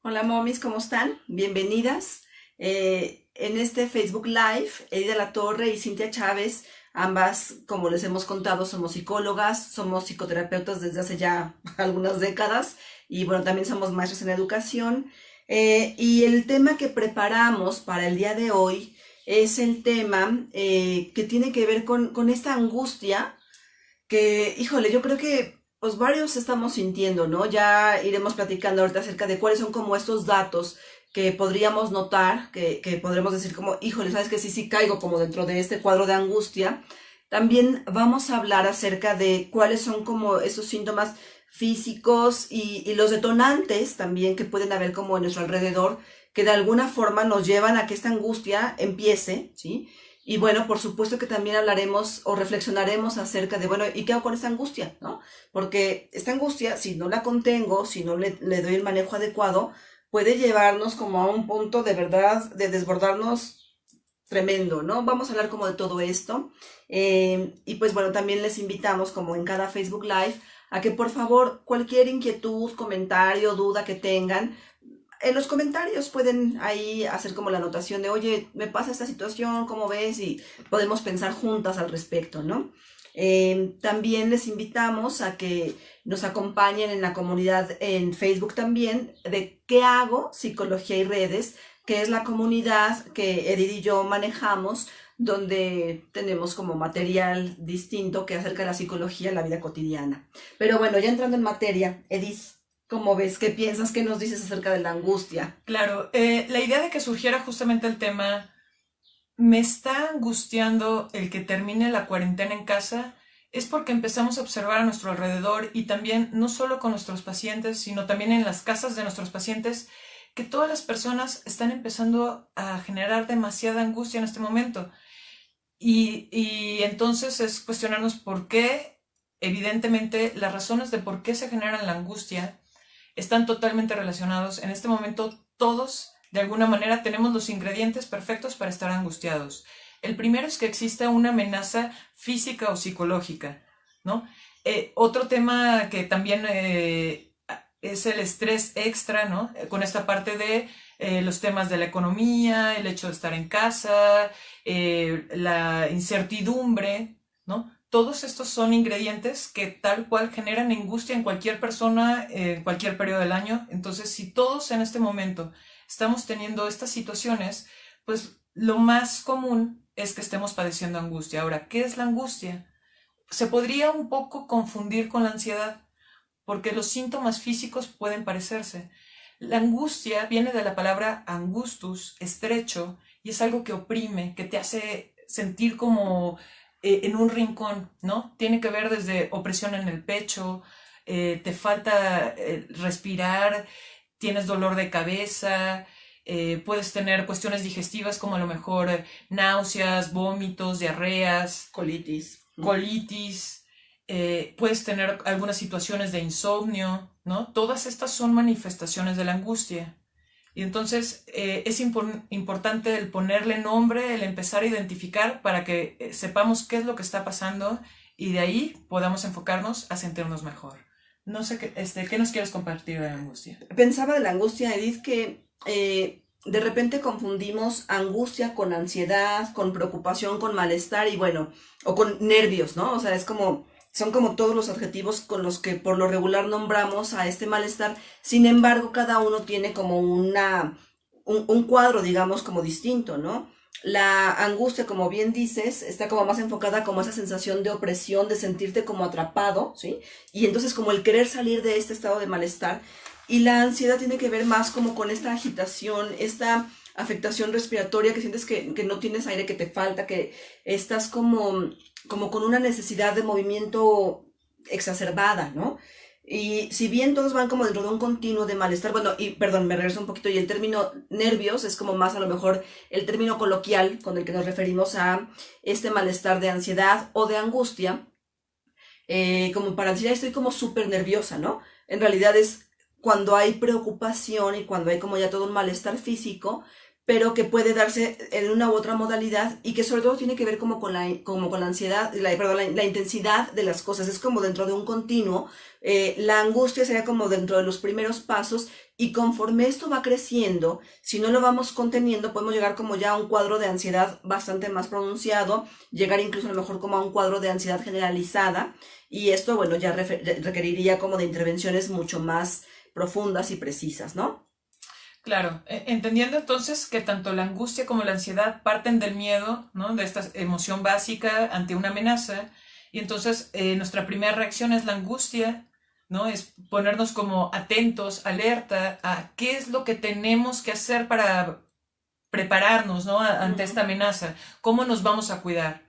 Hola momis, ¿cómo están? Bienvenidas. En este Facebook Live, Edith La Torre y Cintia Chávez, ambas, como les hemos contado, somos psicólogas, somos psicoterapeutas desde hace ya algunas décadas y bueno, también somos maestras en educación. Y el tema que preparamos para el día de hoy es el tema que tiene que ver con esta angustia que, híjole, yo creo que pues varios estamos sintiendo, ¿no? Ya iremos platicando ahorita acerca de cuáles son como estos datos que podríamos notar, que podremos decir como, híjole, sabes que sí, sí caigo como dentro de este cuadro de angustia. También vamos a hablar acerca de cuáles son como esos síntomas físicos y los detonantes también que pueden haber como en nuestro alrededor, que de alguna forma nos llevan a que esta angustia empiece, ¿sí? Y bueno, por supuesto que también hablaremos o reflexionaremos acerca de, bueno, ¿y qué hago con esta angustia? ¿No? Porque esta angustia, si no la contengo, si no le doy el manejo adecuado, puede llevarnos como a un punto de verdad de desbordarnos tremendo, ¿no? Vamos a hablar como de todo esto. Y pues bueno, también les invitamos, como en cada Facebook Live, a que por favor cualquier inquietud, comentario, duda que tengan, en los comentarios pueden ahí hacer como la anotación de, oye, me pasa esta situación, ¿cómo ves? Y podemos pensar juntas al respecto, ¿no? También les invitamos a que nos acompañen en la comunidad en Facebook también de ¿Qué hago? Psicología y redes, que es la comunidad que Edith y yo manejamos, donde tenemos como material distinto que acerca de la psicología en la vida cotidiana. Pero bueno, ya entrando en materia, Edith, ¿cómo ves? ¿Qué piensas? ¿Qué nos dices acerca de la angustia? Claro, la idea de que surgiera justamente el tema, me está angustiando el que termine la cuarentena en casa, es porque empezamos a observar a nuestro alrededor y también no solo con nuestros pacientes, sino también en las casas de nuestros pacientes, que todas las personas están empezando a generar demasiada angustia en este momento. Y entonces es cuestionarnos por qué, evidentemente, las razones de por qué se genera la angustia están totalmente relacionados. En este momento todos, de alguna manera, tenemos los ingredientes perfectos para estar angustiados. El primero es que exista una amenaza física o psicológica, ¿no? Otro tema que también es el estrés extra, ¿no? Con esta parte de los temas de la economía, el hecho de estar en casa, la incertidumbre, ¿no? Todos estos son ingredientes que tal cual generan angustia en cualquier persona, en cualquier periodo del año. Entonces, si todos en este momento estamos teniendo estas situaciones, pues lo más común es que estemos padeciendo angustia. Ahora, ¿qué es la angustia? Se podría un poco confundir con la ansiedad, porque los síntomas físicos pueden parecerse. La angustia viene de la palabra angustus, estrecho, y es algo que oprime, que te hace sentir como en un rincón, ¿no? Tiene que ver desde opresión en el pecho, te falta respirar, tienes dolor de cabeza, puedes tener cuestiones digestivas como a lo mejor náuseas, vómitos, diarreas, Colitis. colitis, puedes tener algunas situaciones de insomnio, ¿no? Todas estas son manifestaciones de la angustia. Y entonces es importante el ponerle nombre, el empezar a identificar para que sepamos qué es lo que está pasando y de ahí podamos enfocarnos a sentirnos mejor. No sé ¿qué nos quieres compartir de la angustia? Pensaba de la angustia, Edith, que de repente confundimos angustia con ansiedad, con preocupación, con malestar y bueno, o con nervios, ¿no? O sea, es como, son como todos los adjetivos con los que por lo regular nombramos a este malestar. Sin embargo, cada uno tiene como un cuadro, digamos, como distinto, ¿no? La angustia, como bien dices, está como más enfocada como esa sensación de opresión, de sentirte como atrapado, ¿sí? Y entonces como el querer salir de este estado de malestar. Y la ansiedad tiene que ver más como con esta agitación, esta afectación respiratoria, que sientes que no tienes aire, que te falta, que estás como con una necesidad de movimiento exacerbada, ¿no? Y si bien todos van como dentro de un continuo de malestar, bueno, y perdón, me regreso un poquito, y el término nervios es como más a lo mejor el término coloquial con el que nos referimos a este malestar de ansiedad o de angustia, como para decir, "Ay, estoy como súper nerviosa", ¿no? En realidad es cuando hay preocupación y cuando hay como ya todo un malestar físico, pero que puede darse en una u otra modalidad y que sobre todo tiene que ver como con la ansiedad, la intensidad de las cosas. Es como dentro de un continuo. La angustia sería como dentro de los primeros pasos y conforme esto va creciendo, si no lo vamos conteniendo, podemos llegar como ya a un cuadro de ansiedad bastante más pronunciado, llegar incluso a lo mejor como a un cuadro de ansiedad generalizada y esto, bueno, ya requeriría como de intervenciones mucho más profundas y precisas, ¿no? Claro, entendiendo entonces que tanto la angustia como la ansiedad parten del miedo, ¿no? De esta emoción básica ante una amenaza, y entonces nuestra primera reacción es la angustia, ¿no? Es ponernos como atentos, alerta a qué es lo que tenemos que hacer para prepararnos, ¿no? Ante esta amenaza, cómo nos vamos a cuidar.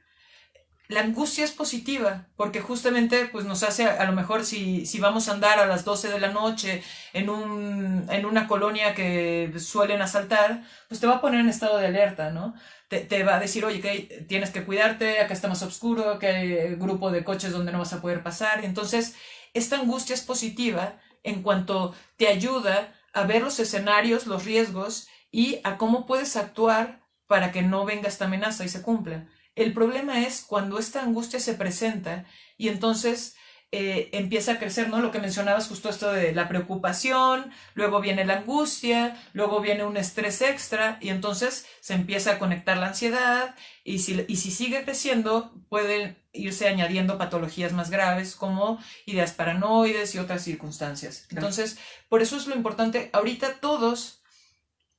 La angustia es positiva, porque justamente pues nos hace, a lo mejor si vamos a andar a las 12 de la noche en una colonia que suelen asaltar, pues te va a poner en estado de alerta, ¿no? Te va a decir, oye, que tienes que cuidarte, acá está más oscuro, que hay grupo de coches donde no vas a poder pasar. Entonces, esta angustia es positiva en cuanto te ayuda a ver los escenarios, los riesgos y a cómo puedes actuar para que no venga esta amenaza y se cumpla. El problema es cuando esta angustia se presenta y entonces empieza a crecer, ¿no? Lo que mencionabas justo esto de la preocupación, luego viene la angustia, luego viene un estrés extra y entonces se empieza a conectar la ansiedad y si sigue creciendo pueden irse añadiendo patologías más graves como ideas paranoides y otras circunstancias. Entonces, por eso es lo importante, ahorita todos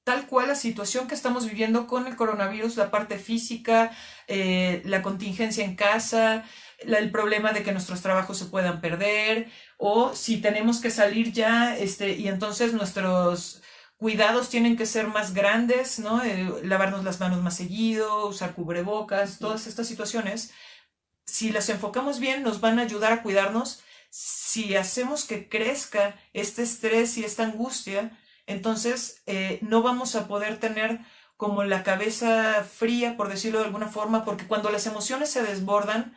tal cual la situación que estamos viviendo con el coronavirus, la parte física, la contingencia en casa, el problema de que nuestros trabajos se puedan perder, o si tenemos que salir ya, y entonces nuestros cuidados tienen que ser más grandes, ¿no? Lavarnos las manos más seguido, usar cubrebocas, todas estas situaciones, si las enfocamos bien, nos van a ayudar a cuidarnos. Si hacemos que crezca este estrés y esta angustia, entonces no vamos a poder tener como la cabeza fría, por decirlo de alguna forma, porque cuando las emociones se desbordan,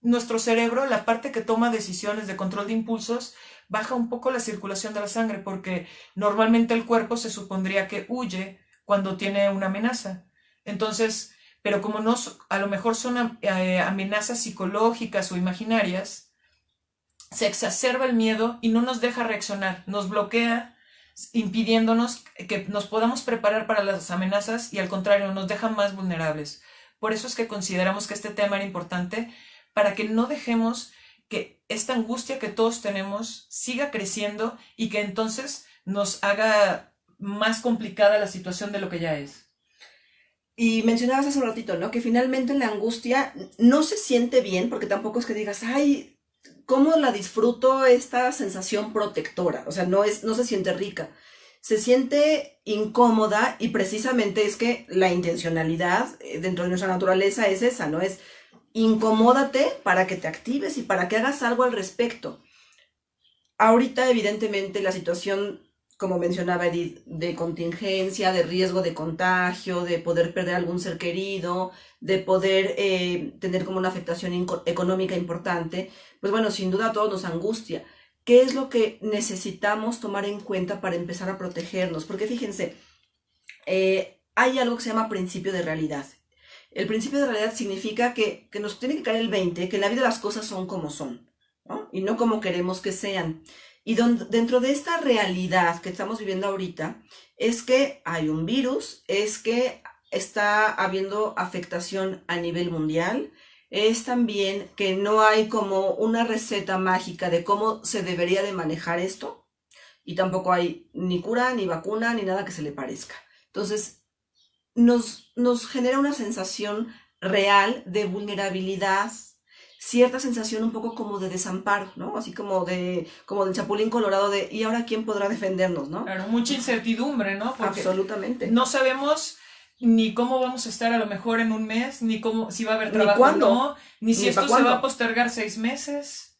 nuestro cerebro, la parte que toma decisiones de control de impulsos, baja un poco la circulación de la sangre, porque normalmente el cuerpo se supondría que huye cuando tiene una amenaza. Entonces, pero como no, a lo mejor son amenazas psicológicas o imaginarias, se exacerba el miedo y no nos deja reaccionar, nos bloquea impidiéndonos que nos podamos preparar para las amenazas y al contrario nos dejan más vulnerables. Por eso es que consideramos que este tema era importante para que no dejemos que esta angustia que todos tenemos siga creciendo y que entonces nos haga más complicada la situación de lo que ya es. Y mencionabas hace un ratito, ¿no? Que finalmente la angustia no se siente bien, porque tampoco es que digas, ay, cómo la disfruto esta sensación protectora. O sea, no se siente rica. Se siente incómoda y precisamente es que la intencionalidad dentro de nuestra naturaleza es esa, ¿no? Es incomódate para que te actives y para que hagas algo al respecto. Ahorita, evidentemente, la situación, como mencionaba Edith, de contingencia, de riesgo de contagio, de poder perder algún ser querido, de poder tener como una afectación económica importante, pues bueno, sin duda a todos nos angustia. ¿Qué es lo que necesitamos tomar en cuenta para empezar a protegernos? Porque fíjense, hay algo que se llama principio de realidad. El principio de realidad significa que nos tiene que caer el 20, que en la vida las cosas son como son, ¿no? Y no como queremos que sean. Y dentro de esta realidad que estamos viviendo ahorita, es que hay un virus, es que está habiendo afectación a nivel mundial, es también que no hay como una receta mágica de cómo se debería de manejar esto, y tampoco hay ni cura, ni vacuna, ni nada que se le parezca. Entonces, nos genera una sensación real de vulnerabilidad, cierta sensación un poco como de desamparo, ¿no? Así como del Chapulín Colorado de, ¿y ahora quién podrá defendernos, no? Claro, mucha incertidumbre, ¿no? Porque absolutamente. No sabemos ni cómo vamos a estar a lo mejor en un mes, ni cómo, si va a haber trabajo o no, ni si esto se va a postergar 6 meses.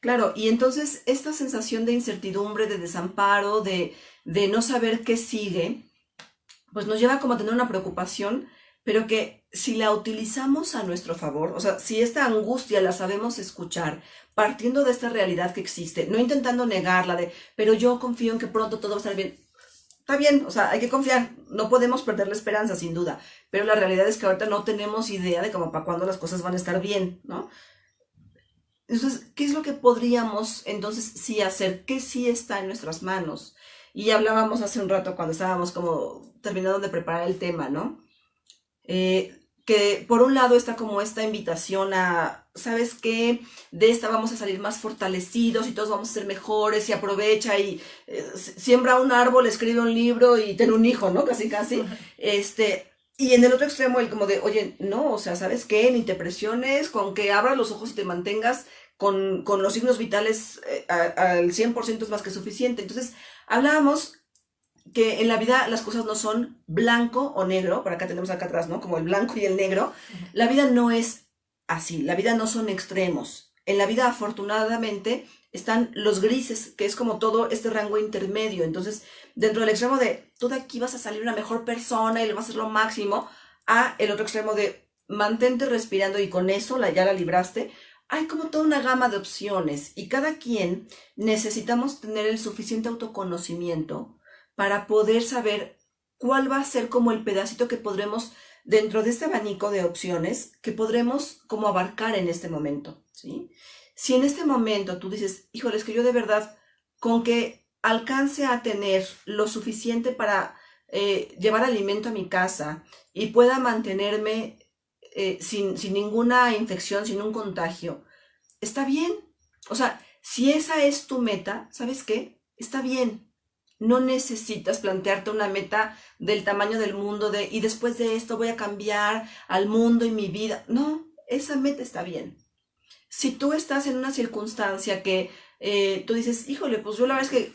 Claro, y entonces esta sensación de incertidumbre, de desamparo, de no saber qué sigue, pues nos lleva como a tener una preocupación, pero que si la utilizamos a nuestro favor, o sea, si esta angustia la sabemos escuchar, partiendo de esta realidad que existe, no intentando negarla pero yo confío en que pronto todo va a estar bien, está bien, o sea, hay que confiar, no podemos perder la esperanza, sin duda, pero la realidad es que ahorita no tenemos idea de cómo para cuándo las cosas van a estar bien, ¿no? Entonces, ¿qué es lo que podríamos entonces sí hacer? ¿Qué sí está en nuestras manos? Y hablábamos hace un rato cuando estábamos como terminando de preparar el tema, ¿no? Que por un lado está como esta invitación a, ¿sabes qué? De esta vamos a salir más fortalecidos y todos vamos a ser mejores y aprovecha y siembra un árbol, escribe un libro y ten un hijo, ¿no? Casi, casi. Y en el otro extremo, el como de, oye, no, o sea, ¿sabes qué? Ni te presiones, con que abras los ojos y te mantengas con los signos vitales al 100% es más que suficiente. Entonces, hablábamos que en la vida las cosas no son blanco o negro, por acá tenemos acá atrás, ¿no? Como el blanco y el negro. La vida no es así, la vida no son extremos. En la vida, afortunadamente, están los grises, que es como todo este rango intermedio. Entonces, dentro del extremo de tú de aquí vas a salir una mejor persona y le vas a hacer lo máximo, a el otro extremo de mantente respirando y con eso ya la libraste. Hay como toda una gama de opciones y cada quien necesitamos tener el suficiente autoconocimiento para poder saber cuál va a ser como el pedacito que podremos, dentro de este abanico de opciones, que podremos como abarcar en este momento, ¿sí? Si en este momento tú dices, híjole, es que yo de verdad, con que alcance a tener lo suficiente para llevar alimento a mi casa y pueda mantenerme sin ninguna infección, sin un contagio, está bien. O sea, si esa es tu meta, ¿sabes qué? Está bien. No necesitas plantearte una meta del tamaño del mundo y después de esto voy a cambiar al mundo y mi vida. No, esa meta está bien. Si tú estás en una circunstancia que tú dices, híjole, pues yo la verdad es que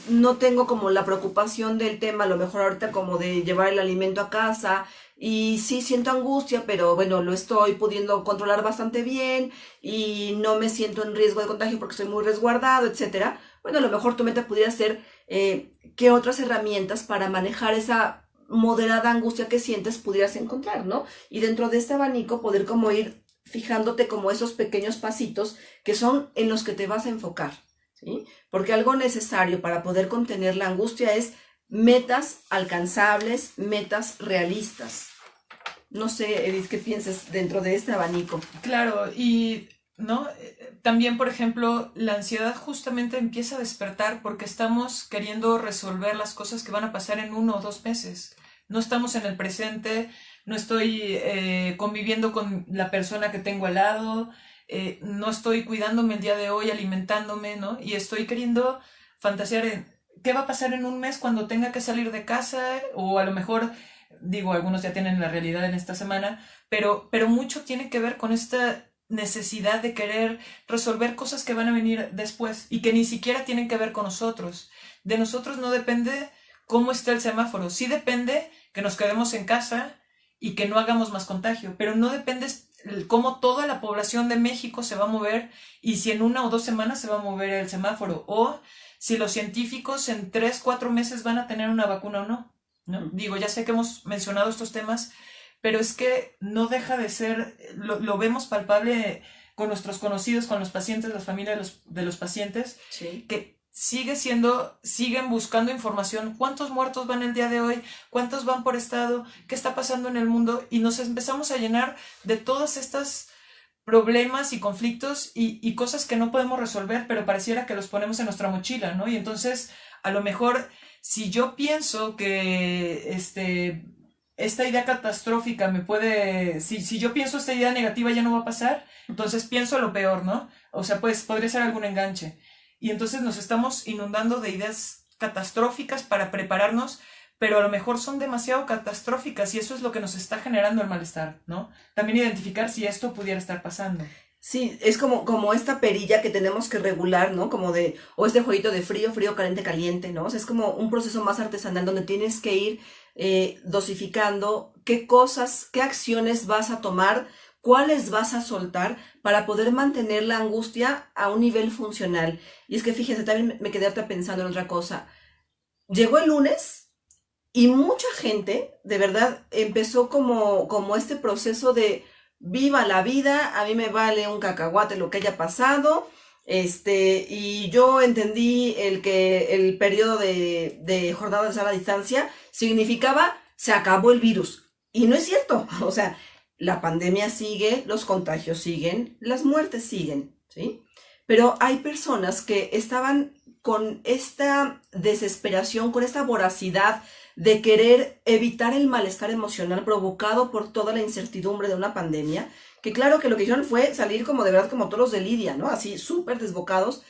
no tengo como la preocupación del tema, a lo mejor ahorita como de llevar el alimento a casa y sí siento angustia, pero bueno, lo estoy pudiendo controlar bastante bien y no me siento en riesgo de contagio porque estoy muy resguardado, etcétera. Bueno, a lo mejor tu meta pudiera ser qué otras herramientas para manejar esa moderada angustia que sientes pudieras encontrar, ¿no? Y dentro de este abanico poder como ir fijándote como esos pequeños pasitos que son en los que te vas a enfocar, ¿sí? Porque algo necesario para poder contener la angustia es metas alcanzables, metas realistas. No sé, Edith, ¿qué piensas dentro de este abanico? Claro, y ¿no? También, por ejemplo, la ansiedad justamente empieza a despertar porque estamos queriendo resolver las cosas que van a pasar en 1 o 2 meses. No estamos en el presente, no estoy conviviendo con la persona que tengo al lado, no estoy cuidándome el día de hoy, alimentándome, ¿no? Y estoy queriendo fantasear en qué va a pasar en un mes cuando tenga que salir de casa, o a lo mejor, digo, algunos ya tienen la realidad en esta semana, pero mucho tiene que ver con esta necesidad de querer resolver cosas que van a venir después y que ni siquiera tienen que ver con nosotros. De nosotros no depende cómo está el semáforo, sí depende que nos quedemos en casa y que no hagamos más contagio, pero no depende cómo toda la población de México se va a mover y si en 1 o 2 semanas se va a mover el semáforo, o si los científicos en 3, 4 meses van a tener una vacuna o no, ¿no? Digo, ya sé que hemos mencionado estos temas, pero es que no deja de ser, lo vemos palpable con nuestros conocidos, con los pacientes, las familias de los pacientes, Sí. que siguen buscando información. ¿Cuántos muertos van el día de hoy? ¿Cuántos van por estado? ¿Qué está pasando en el mundo? Y nos empezamos a llenar de todas estas problemas y conflictos y cosas que no podemos resolver, pero pareciera que los ponemos en nuestra mochila, ¿no? Y entonces, a lo mejor, si yo pienso que esta idea catastrófica me puede, si yo pienso esta idea negativa ya no va a pasar, entonces pienso lo peor, ¿no? O sea, pues podría ser algún enganche. Y entonces nos estamos inundando de ideas catastróficas para prepararnos, pero a lo mejor son demasiado catastróficas y eso es lo que nos está generando el malestar, ¿no? También identificar si esto pudiera estar pasando. Sí, es como esta perilla que tenemos que regular, ¿no? Como o este jueguito de frío, frío, caliente, caliente, ¿no? O sea, es como un proceso más artesanal donde tienes que ir dosificando qué cosas, qué acciones vas a tomar, cuáles vas a soltar para poder mantener la angustia a un nivel funcional. Y es que fíjense, también me quedé hasta pensando en otra cosa. Llegó el lunes y mucha gente, de verdad, empezó como este proceso de viva la vida, a mí me vale un cacahuate lo que haya pasado, Y yo entendí que el periodo de jornada de sana distancia significaba se acabó el virus. Y no es cierto. O sea, la pandemia sigue, los contagios siguen, las muertes siguen, ¿sí? Pero hay personas que estaban con esta desesperación, con esta voracidad de querer evitar el malestar emocional provocado por toda la incertidumbre de una pandemia, que claro que lo que hicieron fue salir como de verdad como toros de Lidia, ¿no? Así súper desbocados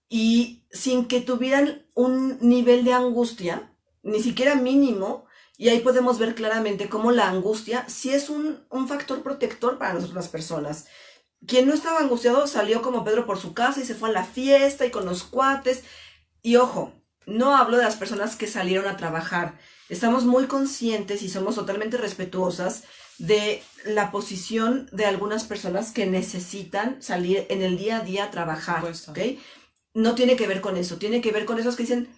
y sin que tuvieran un nivel de angustia, ni siquiera mínimo, y ahí podemos ver claramente cómo la angustia sí es un factor protector para nosotros las personas. Quien no estaba angustiado salió como Pedro por su casa y se fue a la fiesta y con los cuates. Y ojo, no hablo de las personas que salieron a trabajar. Estamos muy conscientes y somos totalmente respetuosas de la posición de algunas personas que necesitan salir en el día a día a trabajar, ¿ok? No tiene que ver con eso, tiene que ver con esos que dicen,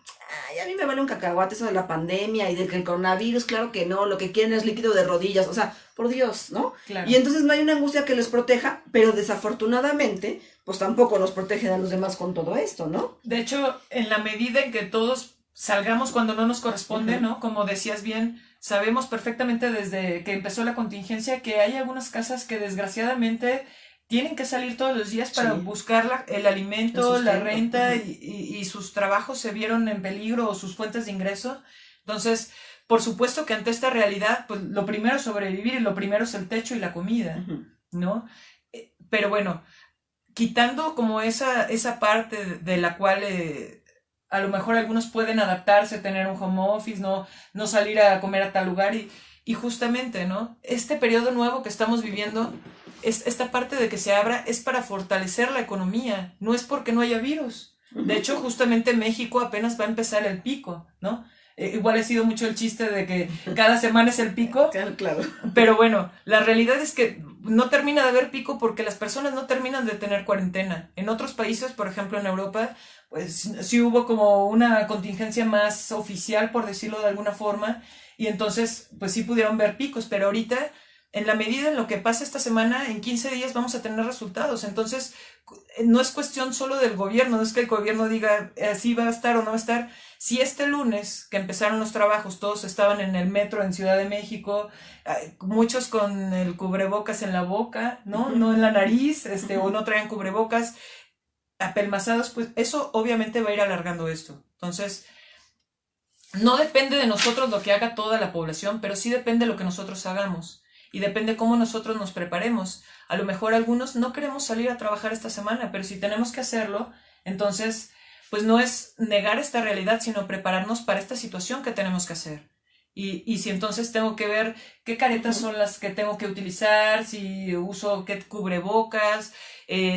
ay, a mí me vale un cacahuate eso de la pandemia y del coronavirus, claro que no, lo que quieren es líquido de rodillas, o sea, por Dios, ¿no? Claro. Y entonces no hay una angustia que les proteja, pero desafortunadamente, pues tampoco nos protegen a los demás con todo esto, ¿no? De hecho, en la medida en que todos salgamos cuando no nos corresponde, ¿no? Como decías bien, sabemos perfectamente desde que empezó la contingencia que hay algunas casas que desgraciadamente tienen que salir todos los días para buscar el alimento, la renta y sus trabajos se vieron en peligro o sus fuentes de ingreso. Entonces, por supuesto que ante esta realidad, pues lo primero es sobrevivir y lo primero es el techo y la comida, ¿no? Pero bueno, quitando como esa parte de la cual a lo mejor algunos pueden adaptarse, tener un home office, no salir a comer a tal lugar y justamente, ¿no? Este periodo nuevo que estamos viviendo, esta parte de que se abra es para fortalecer la economía, no es porque no haya virus. De hecho, justamente México apenas va a empezar el pico, ¿no? Igual ha sido mucho el chiste de que cada semana es el pico. Claro. Pero bueno, la realidad es que no termina de haber pico porque las personas no terminan de tener cuarentena. En otros países, por ejemplo en Europa, pues sí hubo como una contingencia más oficial, por decirlo de alguna forma, y entonces pues sí pudieron ver picos, pero ahorita, en la medida en lo que pasa esta semana, en 15 días vamos a tener resultados. Entonces, no es cuestión solo del gobierno, no es que el gobierno diga así va a estar o no va a estar. Si este lunes que empezaron los trabajos, todos estaban en el metro en Ciudad de México, muchos con el cubrebocas en la boca, ¿no? No en la nariz, o no traían cubrebocas, apelmazados, pues eso obviamente va a ir alargando esto. Entonces, no depende de nosotros lo que haga toda la población, pero sí depende de lo que nosotros hagamos. Y depende cómo nosotros nos preparemos. A lo mejor algunos no queremos salir a trabajar esta semana, pero si tenemos que hacerlo, entonces, pues no es negar esta realidad, sino prepararnos para esta situación que tenemos que hacer. Y si entonces tengo que ver qué caretas son las que tengo que utilizar, si uso qué cubrebocas,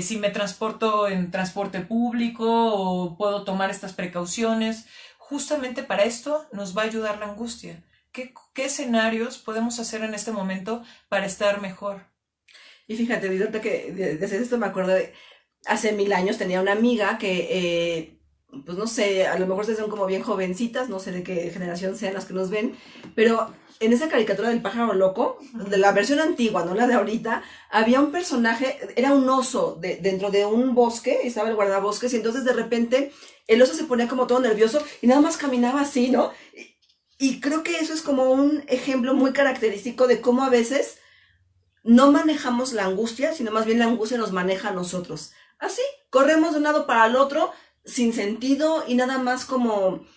si me transporto en transporte público o puedo tomar estas precauciones. Justamente para esto nos va a ayudar la angustia. ¿Qué escenarios podemos hacer en este momento para estar mejor? Y fíjate, ahorita que desde esto me acuerdo de hace 1000 años tenía una amiga que, pues no sé, a lo mejor ustedes son como bien jovencitas, no sé de qué generación sean las que nos ven, pero en esa caricatura del pájaro loco, de la versión antigua, no la de ahorita, había un personaje, era un oso dentro de un bosque, estaba el guardabosques, y entonces de repente el oso se ponía como todo nervioso y nada más caminaba así, ¿no? Y creo que eso es como un ejemplo muy característico de cómo a veces no manejamos la angustia, sino más bien la angustia nos maneja a nosotros. Así, corremos de un lado para el otro sin sentido y nada más como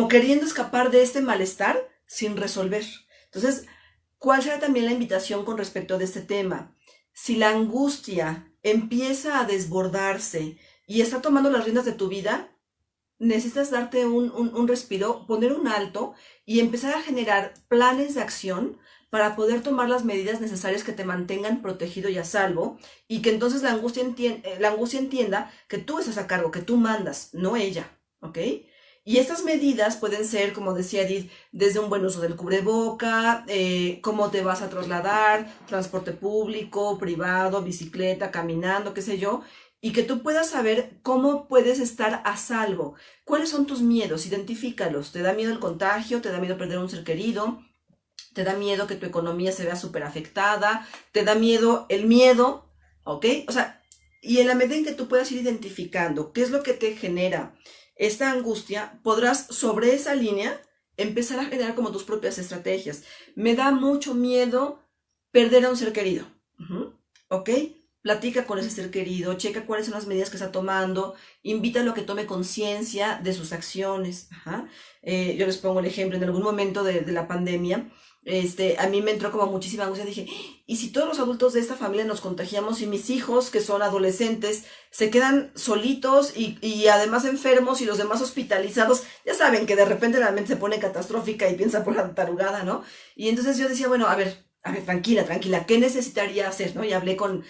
queriendo escapar de este malestar sin resolver. Entonces, ¿cuál será también la invitación con respecto de este tema? Si la angustia empieza a desbordarse y está tomando las riendas de tu vida, necesitas darte un respiro, poner un alto y empezar a generar planes de acción para poder tomar las medidas necesarias que te mantengan protegido y a salvo, y que entonces la angustia entienda que tú estás a cargo, que tú mandas, no ella, ¿ok? Y estas medidas pueden ser, como decía Edith, desde un buen uso del cubreboca, cómo te vas a trasladar, transporte público, privado, bicicleta, caminando, qué sé yo, y que tú puedas saber cómo puedes estar a salvo. ¿Cuáles son tus miedos? Identifícalos. ¿Te da miedo el contagio? ¿Te da miedo perder un ser querido? ¿Te da miedo que tu economía se vea súper afectada? ¿Te da miedo el miedo? ¿Ok? O sea, Y en la medida en que tú puedas ir identificando qué es lo que te genera esta angustia, podrás sobre esa línea empezar a generar como tus propias estrategias. Me da mucho miedo perder a un ser querido. ¿Ok? Platica con ese ser querido, checa cuáles son las medidas que está tomando, invítalo a que tome conciencia de sus acciones. Yo les pongo el ejemplo, en algún momento de la pandemia, a mí me entró como muchísima angustia, dije, ¿y si todos los adultos de esta familia nos contagiamos y mis hijos, que son adolescentes, se quedan solitos y además enfermos y los demás hospitalizados? Ya saben que de repente la mente se pone catastrófica y piensa por la tarugada, ¿no? Y entonces yo decía, bueno, a ver, tranquila, ¿qué necesitaría hacer, no? Y hablé con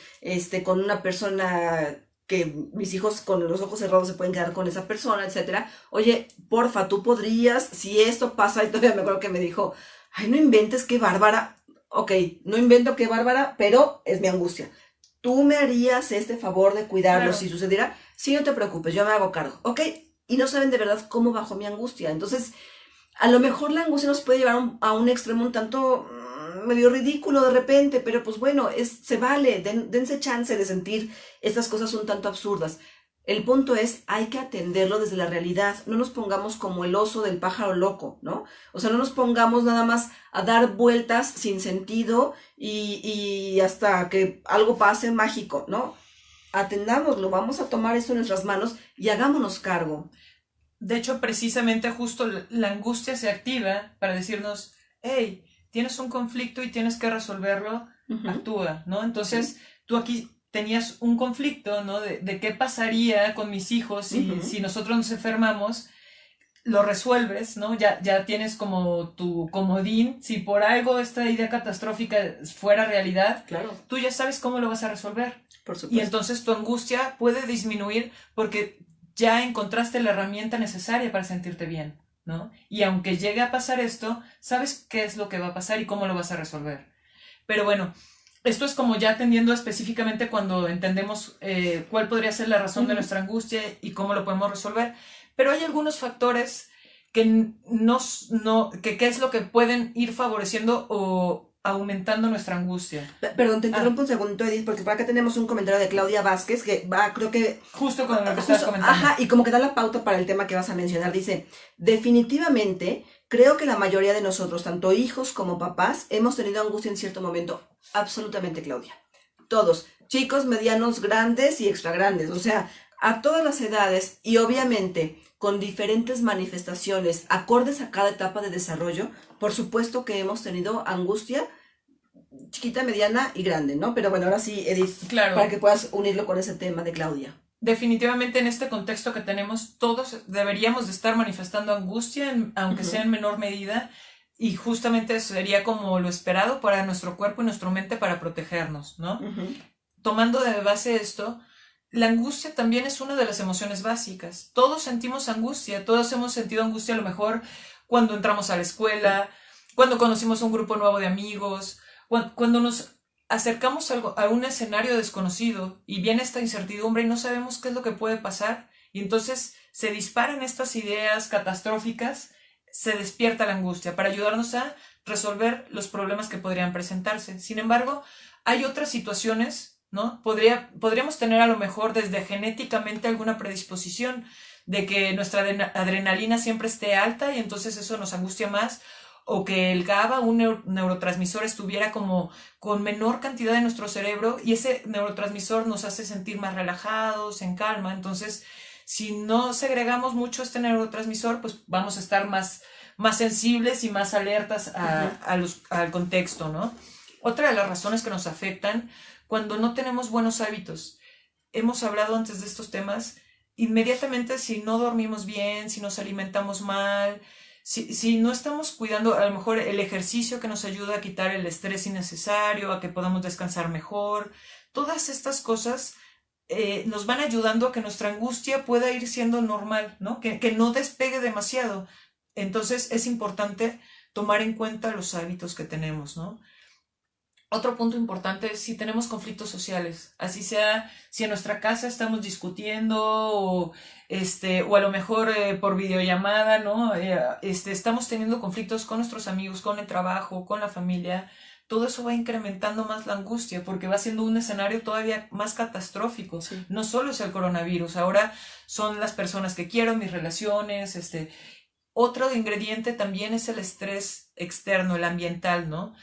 una persona que mis hijos con los ojos cerrados se pueden quedar con esa persona, etcétera. Oye, porfa, tú podrías, si esto pasa, y todavía me acuerdo que me dijo, ay, no inventes, qué bárbara. Ok, no invento qué bárbara, pero es mi angustia. ¿Tú me harías este favor de cuidarlos Claro. si sucediera? Sí, no te preocupes, yo me hago cargo. Ok, y no saben de verdad cómo bajó mi angustia. Entonces, a lo mejor la angustia nos puede llevar a un extremo un tanto medio ridículo de repente, pero pues bueno, se vale, dense chance de sentir estas cosas un tanto absurdas. El punto es, hay que atenderlo desde la realidad, no nos pongamos como el oso del pájaro loco, ¿no? O sea, no nos pongamos nada más a dar vueltas sin sentido y hasta que algo pase mágico, ¿no? Atendámoslo, vamos a tomar esto en nuestras manos y hagámonos cargo. De hecho, precisamente justo la angustia se activa para decirnos, hey, tienes un conflicto y tienes que resolverlo, actúa, ¿no? Entonces, tú aquí tenías un conflicto, ¿no? De qué pasaría con mis hijos si nosotros nos enfermamos, lo resuelves, ¿no? Ya tienes como tu comodín, si por algo esta idea catastrófica fuera realidad, claro, tú ya sabes cómo lo vas a resolver. por supuesto. Y entonces tu angustia puede disminuir porque ya encontraste la herramienta necesaria para sentirte bien, ¿no? Y aunque llegue a pasar esto, sabes qué es lo que va a pasar y cómo lo vas a resolver. Pero bueno, esto es como ya atendiendo específicamente cuando entendemos cuál podría ser la razón de nuestra angustia y cómo lo podemos resolver. Pero hay algunos factores que ¿qué es lo que pueden ir favoreciendo o aumentando nuestra angustia? Perdón, te interrumpo un segundo, Edith, porque por acá tenemos un comentario de Claudia Vázquez que va, creo que... Justo con lo que estás comentando. Ajá, y como que da la pauta para el tema que vas a mencionar. Dice, definitivamente, creo que la mayoría de nosotros, tanto hijos como papás, hemos tenido angustia en cierto momento. Absolutamente, Claudia. Todos, chicos, medianos, grandes y extra grandes. O sea, a todas las edades y obviamente con diferentes manifestaciones acordes a cada etapa de desarrollo, por supuesto que hemos tenido angustia chiquita, mediana y grande, ¿no? Pero bueno, ahora sí, Edith, claro, para que puedas unirlo con ese tema de Claudia. Definitivamente en este contexto que tenemos, todos deberíamos de estar manifestando angustia, aunque sea en menor medida, y justamente eso sería como lo esperado para nuestro cuerpo y nuestra mente para protegernos, ¿no? Tomando de base esto, la angustia también es una de las emociones básicas. Todos sentimos angustia, todos hemos sentido angustia a lo mejor cuando entramos a la escuela, cuando conocimos un grupo nuevo de amigos, cuando nos acercamos a un escenario desconocido y viene esta incertidumbre y no sabemos qué es lo que puede pasar, y entonces se disparan estas ideas catastróficas, se despierta la angustia para ayudarnos a resolver los problemas que podrían presentarse. Sin embargo, hay otras situaciones, ¿no? Podríamos tener a lo mejor desde genéticamente alguna predisposición de que nuestra adrenalina siempre esté alta y entonces eso nos angustia más, o que el GABA, un neurotransmisor, estuviera como con menor cantidad en nuestro cerebro y ese neurotransmisor nos hace sentir más relajados, en calma. Entonces, si no segregamos mucho este neurotransmisor, pues vamos a estar más sensibles y más alertas al contexto, ¿no? Otra de las razones que nos afectan cuando no tenemos buenos hábitos. Hemos hablado antes de estos temas. Inmediatamente, si no dormimos bien, si nos alimentamos mal, si no estamos cuidando a lo mejor el ejercicio que nos ayuda a quitar el estrés innecesario, a que podamos descansar mejor, todas estas cosas nos van ayudando a que nuestra angustia pueda ir siendo normal, ¿no? Que no despegue demasiado. Entonces es importante tomar en cuenta los hábitos que tenemos, ¿no? Otro punto importante es si tenemos conflictos sociales, así sea si en nuestra casa estamos discutiendo o a lo mejor por videollamada, ¿no? Estamos teniendo conflictos con nuestros amigos, con el trabajo, con la familia. todo eso va incrementando más la angustia porque va siendo un escenario todavía más catastrófico. Sí. No solo es el coronavirus, ahora son las personas que quiero, mis relaciones, otro ingrediente también es el estrés externo, el ambiental, ¿no?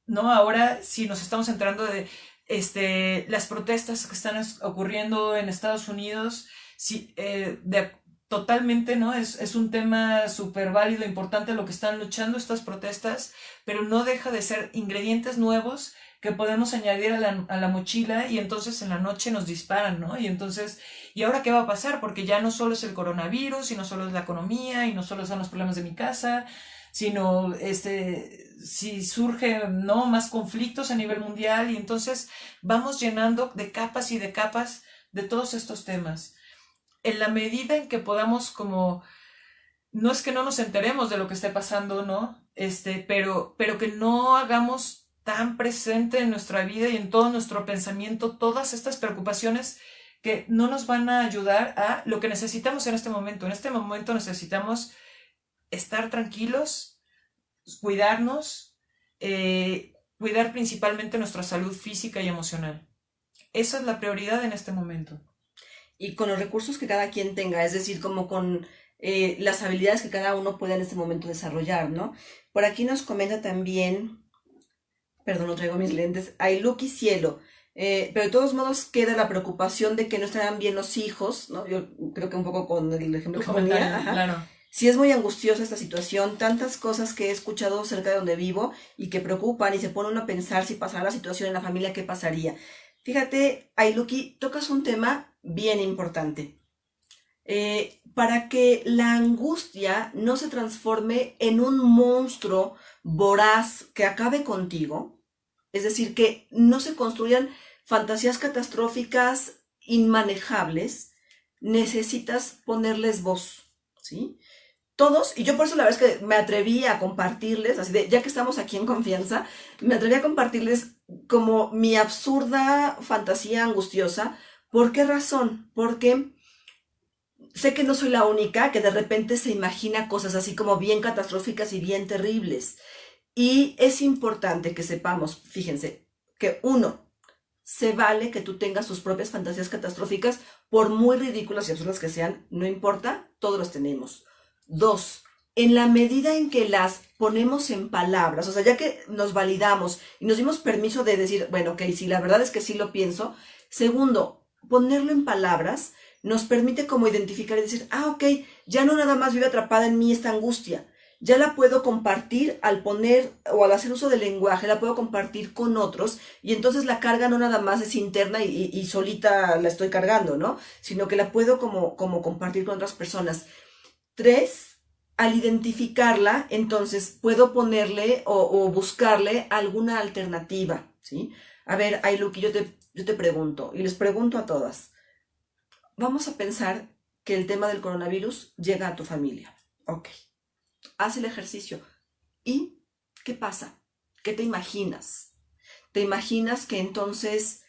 ¿No? Ahora sí nos estamos enterando de las protestas que están ocurriendo en Estados Unidos, sí, totalmente, ¿no? Es un tema súper válido, importante lo que están luchando estas protestas, pero no deja de ser ingredientes nuevos que podemos añadir a la mochila y entonces en la noche nos disparan, ¿no? Y entonces, ¿y ahora qué va a pasar? Porque ya no solo es el coronavirus, y no solo es la economía, y no solo son los problemas de mi casa, sino si surgen, ¿no?, más conflictos a nivel mundial, y entonces vamos llenando de capas y de capas de todos estos temas. En la medida en que podamos como, no es que no nos enteremos de lo que esté pasando, ¿no? Pero que no hagamos tan presente en nuestra vida y en todo nuestro pensamiento todas estas preocupaciones que no nos van a ayudar a lo que necesitamos en este momento. En este momento necesitamos estar tranquilos, cuidarnos, cuidar principalmente nuestra salud física y emocional. Esa es la prioridad en este momento. Y con los recursos que cada quien tenga, es decir, como con las habilidades que cada uno pueda en este momento desarrollar, ¿no? Por aquí nos comenta también, perdón, no traigo mis lentes, Ailuki Cielo, pero de todos modos queda la preocupación de que no estarán bien los hijos, ¿no? Yo creo que un poco con el ejemplo Tu que ponía, comentario, ajá. claro. Sí es muy angustiosa esta situación, tantas cosas que he escuchado cerca de donde vivo y que preocupan y se pone uno a pensar si pasara la situación en la familia, ¿qué pasaría? Fíjate, Ailuki, tocas un tema bien importante. Para que la angustia no se transforme en un monstruo voraz que acabe contigo, es decir, que no se construyan fantasías catastróficas inmanejables, necesitas ponerles voz, ¿sí? Todos, y yo por eso la verdad es que me atreví a compartirles, así de, ya que estamos aquí en confianza, me atreví a compartirles como mi absurda fantasía angustiosa. ¿Por qué razón? Porque sé que no soy la única que de repente se imagina cosas así como bien catastróficas y bien terribles. Y es importante que sepamos, fíjense, que uno, se vale que tú tengas tus propias fantasías catastróficas, por muy ridículas y absurdas que sean, no importa, todos las tenemos. Dos, en la medida en que las ponemos en palabras, o sea, ya que nos validamos y nos dimos permiso de decir, bueno, ok, sí, la verdad es que sí lo pienso. Segundo, ponerlo en palabras nos permite como identificar y decir, ah, ok, ya no nada más vive atrapada en mí esta angustia, ya la puedo compartir al poner o al hacer uso del lenguaje, la puedo compartir con otros y entonces la carga no nada más es interna y solita la estoy cargando, ¿no? Sino que la puedo como compartir con otras personas. Tres, al identificarla, entonces puedo ponerle o buscarle alguna alternativa, ¿sí? A ver, Ailuki, yo te pregunto, y les pregunto a todas, vamos a pensar que el tema del coronavirus llega a tu familia. Ok, haz el ejercicio. ¿Y qué pasa? ¿Qué te imaginas? ¿Te imaginas que entonces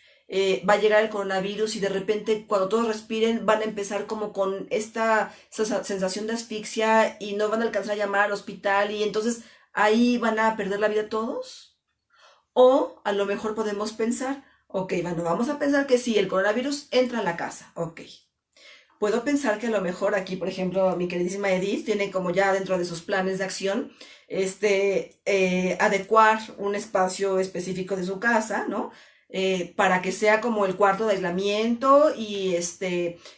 va a llegar el coronavirus y de repente cuando todos respiren van a empezar como con esta sensación de asfixia y no van a alcanzar a llamar al hospital y entonces ahí van a perder la vida todos? O a lo mejor podemos pensar, ok, bueno, vamos a pensar que sí, el coronavirus entra a la casa, ok. Puedo pensar que a lo mejor aquí, por ejemplo, mi queridísima Edith tiene como ya dentro de sus planes de acción, adecuar un espacio específico de su casa, ¿no? Para que sea como el cuarto de aislamiento y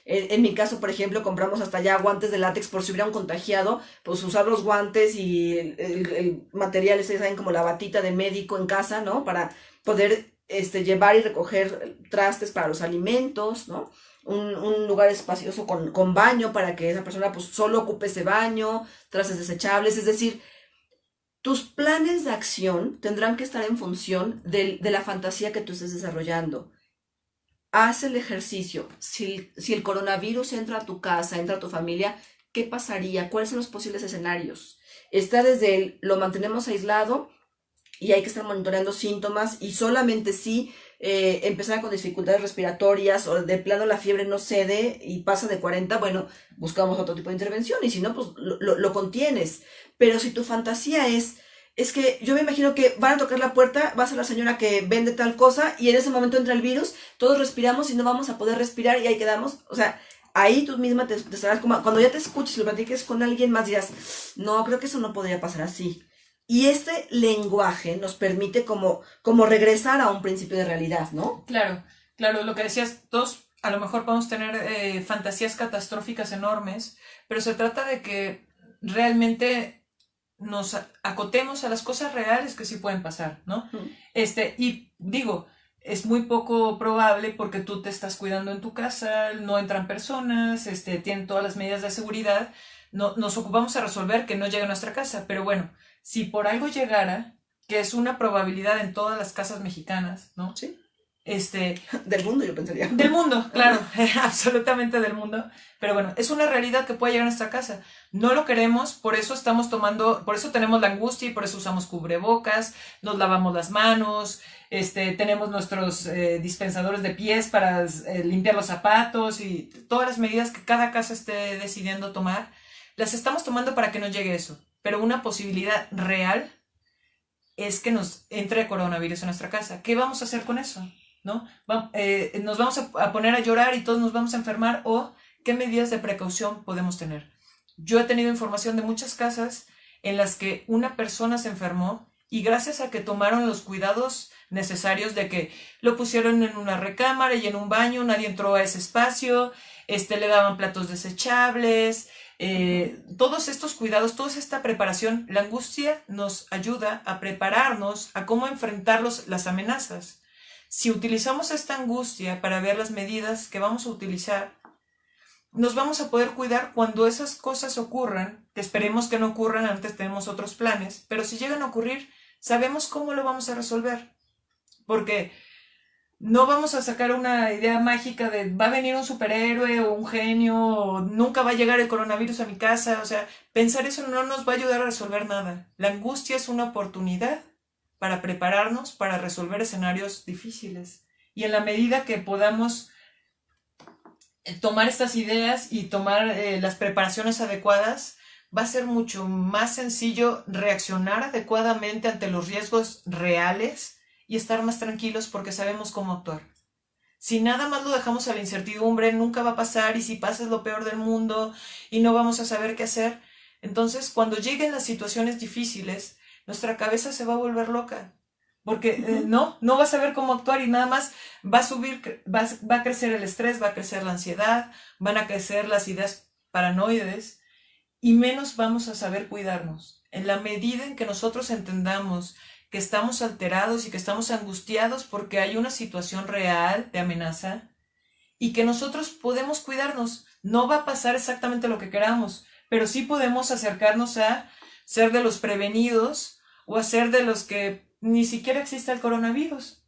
en mi caso, por ejemplo, compramos hasta ya guantes de látex por si hubiera un contagiado, pues usar los guantes y el material, saben, como la batita de médico en casa, ¿no? Para poder llevar y recoger trastes para los alimentos, ¿no? Un lugar espacioso con baño para que esa persona pues solo ocupe ese baño, trastes desechables, es decir, tus planes de acción tendrán que estar en función de la fantasía que tú estés desarrollando. Haz el ejercicio. Si el coronavirus entra a tu casa, entra a tu familia, ¿qué pasaría? ¿Cuáles son los posibles escenarios? Está desde lo mantenemos aislado y hay que estar monitoreando síntomas y solamente si empezar con dificultades respiratorias o de plano la fiebre no cede y pasa de 40, bueno, buscamos otro tipo de intervención y si no, pues lo contienes. Pero si tu fantasía es es que yo me imagino que van a tocar la puerta, va a ser la señora que vende tal cosa y en ese momento entra el virus, todos respiramos y no vamos a poder respirar y ahí quedamos. O sea, ahí tú misma te estarás como, cuando ya te escuches y lo platiques con alguien más dirás, no, creo que eso no podría pasar así. Y este lenguaje nos permite como regresar a un principio de realidad, ¿no? Claro, claro, lo que decías, todos a lo mejor podemos tener fantasías catastróficas enormes, pero se trata de que realmente nos acotemos a las cosas reales que sí pueden pasar, ¿no? Y digo, es muy poco probable porque tú te estás cuidando en tu casa, no entran personas, tienen todas las medidas de seguridad, no, nos ocupamos a resolver que no llegue a nuestra casa, pero bueno, si por algo llegara, que es una probabilidad en todas las casas mexicanas, ¿no? Sí. Este, Del mundo, yo pensaría. Del mundo, claro, absolutamente del mundo. Pero bueno, es una realidad que puede llegar a nuestra casa. No lo queremos, por eso por eso tenemos la angustia y por eso usamos cubrebocas, nos lavamos las manos, tenemos nuestros dispensadores de pies para limpiar los zapatos y todas las medidas que cada casa esté decidiendo tomar, las estamos tomando para que no llegue eso. Pero una posibilidad real es que nos entre coronavirus en nuestra casa. ¿Qué vamos a hacer con eso? ¿No? Nos vamos a poner a llorar y todos nos vamos a enfermar, o qué medidas de precaución podemos tener. Yo he tenido información de muchas casas en las que una persona se enfermó y gracias a que tomaron los cuidados necesarios de que lo pusieron en una recámara y en un baño, nadie entró a ese espacio, le daban platos desechables, todos estos cuidados, toda esta preparación, la angustia nos ayuda a prepararnos a cómo enfrentar las amenazas. Si utilizamos esta angustia para ver las medidas que vamos a utilizar, nos vamos a poder cuidar cuando esas cosas ocurran, que esperemos que no ocurran, antes tenemos otros planes, pero si llegan a ocurrir, sabemos cómo lo vamos a resolver. Porque no vamos a sacar una idea mágica de va a venir un superhéroe o un genio, o nunca va a llegar el coronavirus a mi casa. O sea, pensar eso no nos va a ayudar a resolver nada. La angustia es una oportunidad para prepararnos para resolver escenarios difíciles. Y en la medida que podamos tomar estas ideas y tomar las preparaciones adecuadas, va a ser mucho más sencillo reaccionar adecuadamente ante los riesgos reales y estar más tranquilos porque sabemos cómo actuar. Si nada más lo dejamos a la incertidumbre, nunca va a pasar, y si pasa es lo peor del mundo y no vamos a saber qué hacer, entonces cuando lleguen las situaciones difíciles, nuestra cabeza se va a volver loca, porque no va a saber cómo actuar y nada más va a crecer el estrés, va a crecer la ansiedad, van a crecer las ideas paranoides y menos vamos a saber cuidarnos. En la medida en que nosotros entendamos que estamos alterados y que estamos angustiados porque hay una situación real de amenaza y que nosotros podemos cuidarnos, no va a pasar exactamente lo que queramos, pero sí podemos acercarnos a ser de los prevenidos o a ser de los que ni siquiera existe el coronavirus.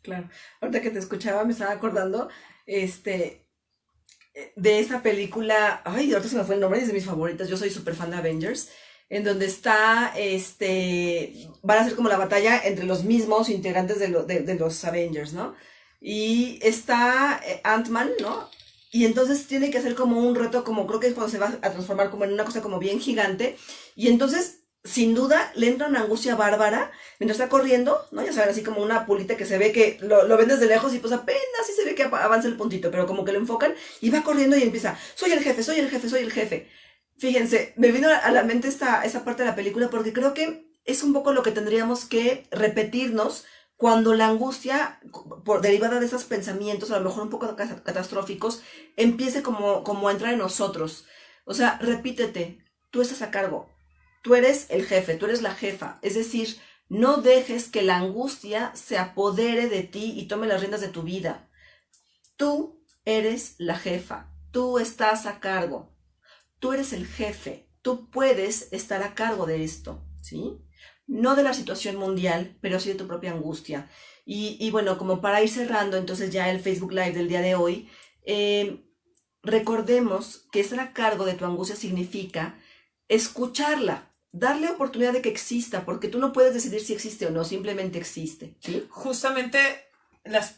Claro. Ahorita que te escuchaba me estaba acordando de esa película, ay, ahorita se me fue el nombre, es de mis favoritas, yo soy súper fan de Avengers, en donde está, van a ser como la batalla entre los mismos integrantes de los Avengers, ¿no? Y está Ant-Man, ¿no? Y entonces tiene que hacer como un reto, como creo que es cuando se va a transformar como en una cosa como bien gigante, y entonces sin duda le entra una angustia bárbara mientras está corriendo, ¿no? Ya saben, así como una pulita que se ve que lo ven desde lejos y pues apenas sí se ve que avanza el puntito, pero como que lo enfocan y va corriendo y empieza, soy el jefe, soy el jefe, soy el jefe. Fíjense, me vino a la mente esa parte de la película porque creo que es un poco lo que tendríamos que repetirnos cuando la angustia, derivada de esos pensamientos, a lo mejor un poco catastróficos, empiece como a entrar en nosotros. O sea, repítete, tú estás a cargo. Tú eres el jefe, tú eres la jefa. Es decir, no dejes que la angustia se apodere de ti y tome las riendas de tu vida. Tú eres la jefa, tú estás a cargo, tú eres el jefe, tú puedes estar a cargo de esto, ¿sí? No de la situación mundial, pero sí de tu propia angustia. Y bueno, como para ir cerrando entonces ya el Facebook Live del día de hoy, recordemos que estar a cargo de tu angustia significa escucharla, darle oportunidad de que exista, porque tú no puedes decidir si existe o no, simplemente existe, ¿sí? Justamente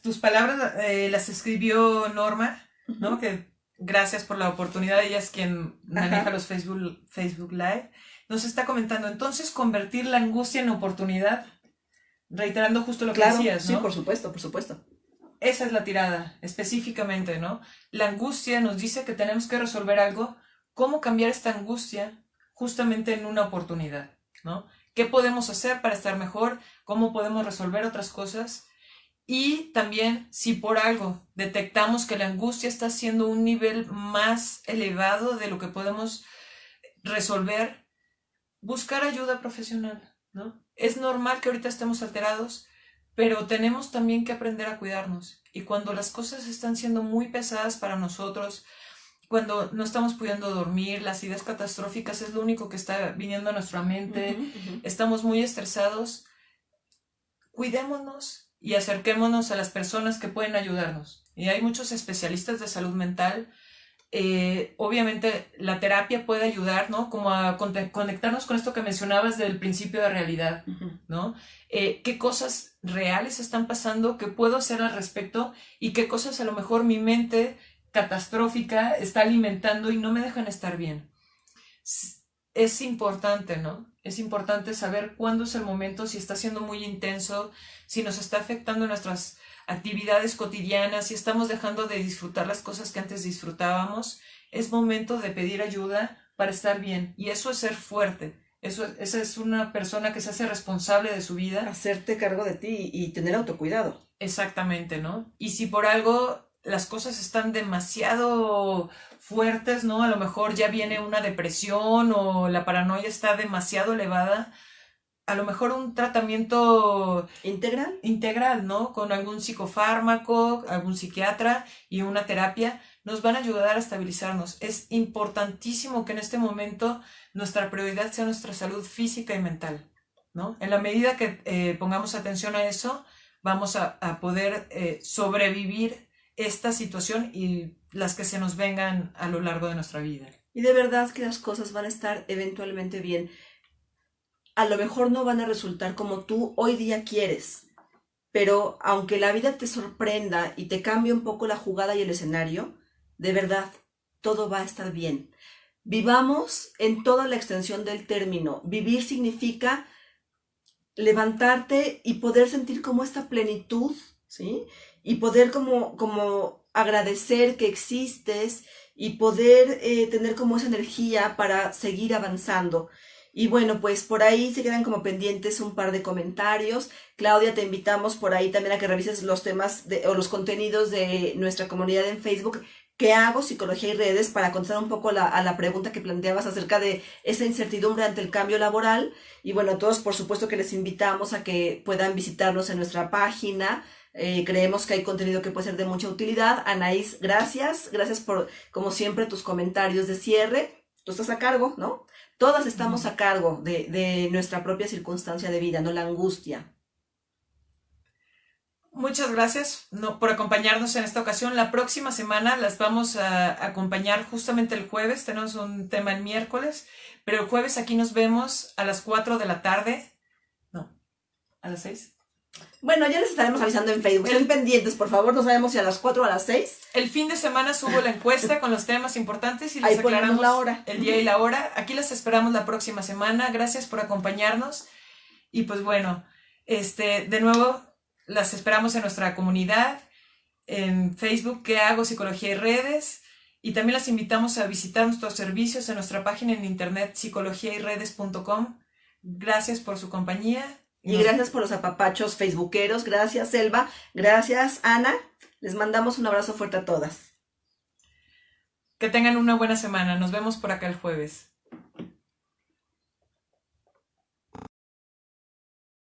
tus palabras las escribió Norma, ¿no? Que Gracias por la oportunidad. Ella es quien maneja los Facebook Live. Nos está comentando, entonces, convertir la angustia en oportunidad, reiterando justo lo que decías, ¿no? Sí, por supuesto, por supuesto. Esa es la tirada, específicamente, ¿no? La angustia nos dice que tenemos que resolver algo. ¿Cómo cambiar esta angustia justamente en una oportunidad, ¿no? ¿Qué podemos hacer para estar mejor? ¿Cómo podemos resolver otras cosas? Y también, si por algo detectamos que la angustia está siendo un nivel más elevado de lo que podemos resolver, buscar ayuda profesional, ¿no? Es normal que ahorita estemos alterados, pero tenemos también que aprender a cuidarnos. Y cuando las cosas están siendo muy pesadas para nosotros, cuando no estamos pudiendo dormir, las ideas catastróficas es lo único que está viniendo a nuestra mente, estamos muy estresados, cuidémonos y acerquémonos a las personas que pueden ayudarnos. Y hay muchos especialistas de salud mental. Obviamente la terapia puede ayudar, ¿no? Como a conectarnos con esto que mencionabas del principio de realidad, ¿no? ¿Qué cosas reales están pasando? ¿Qué puedo hacer al respecto? Y qué cosas a lo mejor mi mente catastrófica está alimentando y no me dejan estar bien. Es importante, ¿no? Es importante saber cuándo es el momento, si está siendo muy intenso, si nos está afectando nuestras actividades cotidianas, si estamos dejando de disfrutar las cosas que antes disfrutábamos. Es momento de pedir ayuda para estar bien. Y eso es ser fuerte. Esa es una persona que se hace responsable de su vida. Hacerte cargo de ti y tener autocuidado. Exactamente, ¿no? Y si por algo las cosas están demasiado fuertes, ¿no? A lo mejor ya viene una depresión o la paranoia está demasiado elevada, a lo mejor un tratamiento integral, ¿no? Con algún psicofármaco, algún psiquiatra y una terapia nos van a ayudar a estabilizarnos. Es importantísimo que en este momento nuestra prioridad sea nuestra salud física y mental, ¿no? En la medida que pongamos atención a eso, vamos a poder sobrevivir esta situación y las que se nos vengan a lo largo de nuestra vida. Y de verdad que las cosas van a estar eventualmente bien. A lo mejor no van a resultar como tú hoy día quieres, pero aunque la vida te sorprenda y te cambie un poco la jugada y el escenario, de verdad, todo va a estar bien. Vivamos en toda la extensión del término. Vivir significa levantarte y poder sentir como esta plenitud, ¿sí? Y poder como agradecer que existes y poder tener como esa energía para seguir avanzando. Y bueno, pues por ahí se quedan como pendientes un par de comentarios. Claudia, te invitamos por ahí también a que revises los temas o los contenidos de nuestra comunidad en Facebook. ¿Qué hago? Psicología y redes, para contestar un poco a la pregunta que planteabas acerca de esa incertidumbre ante el cambio laboral. Y bueno, a todos por supuesto que les invitamos a que puedan visitarnos en nuestra página. Creemos que hay contenido que puede ser de mucha utilidad. Anaís, gracias por, como siempre, tus comentarios de cierre. Tú estás a cargo, ¿no? Todas estamos a cargo de nuestra propia circunstancia de vida, no la angustia. Muchas gracias por acompañarnos en esta ocasión. La próxima semana las vamos a acompañar justamente el jueves. Tenemos un tema el miércoles, pero el jueves aquí nos vemos a las 4 de la tarde. No, a las 6. Bueno, ya les estaremos avisando en Facebook. Estén pendientes, por favor. No sabemos si a las 4 o a las 6. El fin de semana subo la encuesta con los temas importantes y les aclaramos la hora. El día y la hora. Aquí las esperamos la próxima semana. Gracias por acompañarnos. Y pues bueno, de nuevo, las esperamos en nuestra comunidad, en Facebook, ¿Qué hago? Psicología y redes. Y también las invitamos a visitar nuestros servicios en nuestra página en internet, psicologiayredes.com. Gracias por su compañía. Y gracias por los apapachos facebookeros. Gracias, Selva. Gracias, Ana. Les mandamos un abrazo fuerte a todas. Que tengan una buena semana. Nos vemos por acá el jueves.